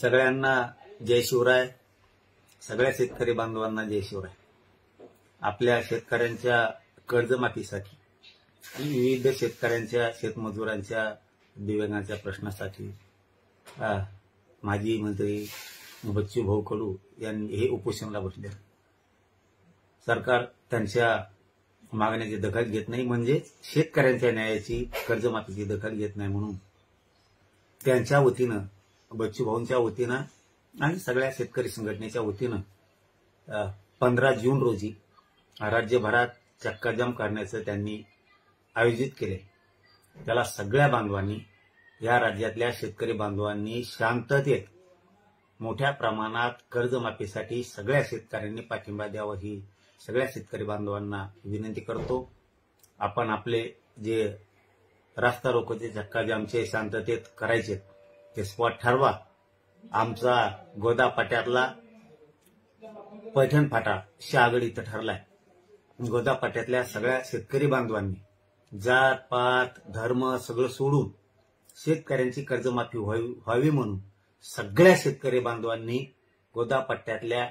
सगळ्यांना जय शिवराय. सगळ्या शेतकरी बांधवांना जय शिवराय. आपल्या शेतकऱ्यांच्या कर्जमाफीसाठी आणि विविध शेतकऱ्यांच्या शेतमजुरांच्या दिव्यांगांच्या प्रश्नासाठी माजी मंत्री बच्चूभाऊ कडू यांनी हे उपोषणाला बसले. सरकार त्यांच्या मागण्याची दखल घेत नाही, म्हणजे शेतकऱ्यांच्या न्यायाची कर्जमाफीची दखल घेत नाही, म्हणून त्यांच्या वतीनं बच्चूभाऊंच्या वतीनं आणि सगळ्या शेतकरी संघटनेच्या वतीनं 15 जून रोजी राज्यभरात चक्काजाम करण्याचं त्यांनी आयोजित केले. त्याला सगळ्या बांधवांनी, या राज्यातल्या शेतकरी बांधवांनी शांततेत मोठ्या प्रमाणात कर्जमाफीसाठी सगळ्या शेतकऱ्यांनी पाठिंबा द्यावा, ही सगळ्या शेतकरी बांधवांना विनंती करतो. आपण आपले जे रास्ता रोकोचे चक्काजामचे शांततेत करायचे ते स्पॉट ठरवा. आमचा गोदा पाट्यातला पैठण फाटा शहागड इथं ठरलाय. गोदा पाट्यातल्या सगळ्या शेतकरी बांधवांनी जात पात धर्म सगळं सोडून शेतकऱ्यांची कर्जमाफी व्हावी म्हणून सगळ्या शेतकरी बांधवांनी गोदा पट्ट्यातल्या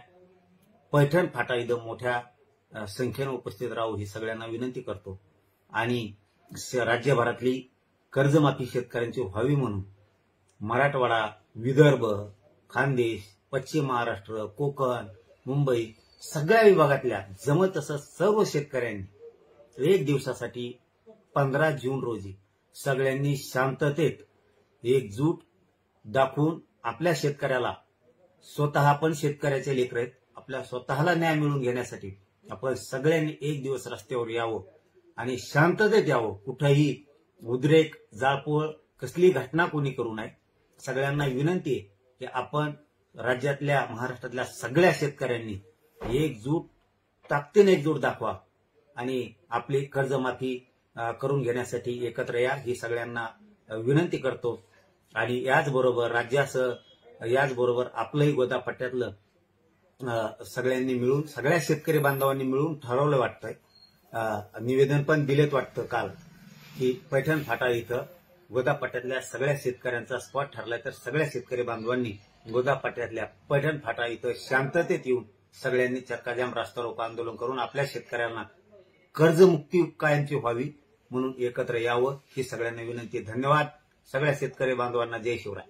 पैठण फाटा इथं मोठ्या संख्येने उपस्थित राहू, ही सगळ्यांना विनंती करतो. आणि राज्यभरातली कर्जमाफी शेतकऱ्यांची व्हावी म्हणून मराठवाडा, विदर्भ, खानदेश, पश्चिम महाराष्ट्र, कोकण, मुंबई सगळ्या विभागातल्या जमत तसं सर्व शेतकऱ्यांनी एक दिवसासाठी 15 जून रोजी सगळ्यांनी शांततेत एकजूट दाखवून आपल्या शेतकऱ्याला, स्वतः आपण शेतकऱ्याचे लेकर आहेत, आपल्या स्वतःला न्याय मिळवून घेण्यासाठी आपण सगळ्यांनी एक दिवस रस्त्यावर यावं आणि शांततेत यावं. कुठेही उद्रेक, जाळपोळ कसली घटना कोणी करू नये. सगळ्यांना विनंती आहे की आपण राज्यातल्या, महाराष्ट्रातल्या सगळ्या शेतकऱ्यांनी एकजूट, ताकदीने एकजूट दाखवा आणि आपली कर्जमाफी करून घेण्यासाठी एकत्र या, ही सगळ्यांना विनंती करतो. आणि याचबरोबर राज्यासह याचबरोबर आपलंही गोदा पट्ट्यातलं सगळ्यांनी मिळून, सगळ्या शेतकरी बांधवांनी मिळून ठरवलं वाटतंय, निवेदन पण दिलेत वाटतं काल, की पैठण फाटा इथं गोदा पट्ट्यातल्या सगळ्या शेतकऱ्यांचा स्पॉट ठरलाय. तर सगळ्या शेतकरी बांधवांनी गोदा पट्ट्यातल्या पैठण फाटा इथं शांततेत येऊन सगळ्यांनी चक्काजाम रास्ता रोको आंदोलन करून आपल्या शेतकऱ्यांना कर्जमुक्ती कायमची व्हावी म्हणून एकत्र यावं, ही सगळ्यांना विनंती. धन्यवाद. सगळ्या शेतकरी बांधवांना जय शिवराय.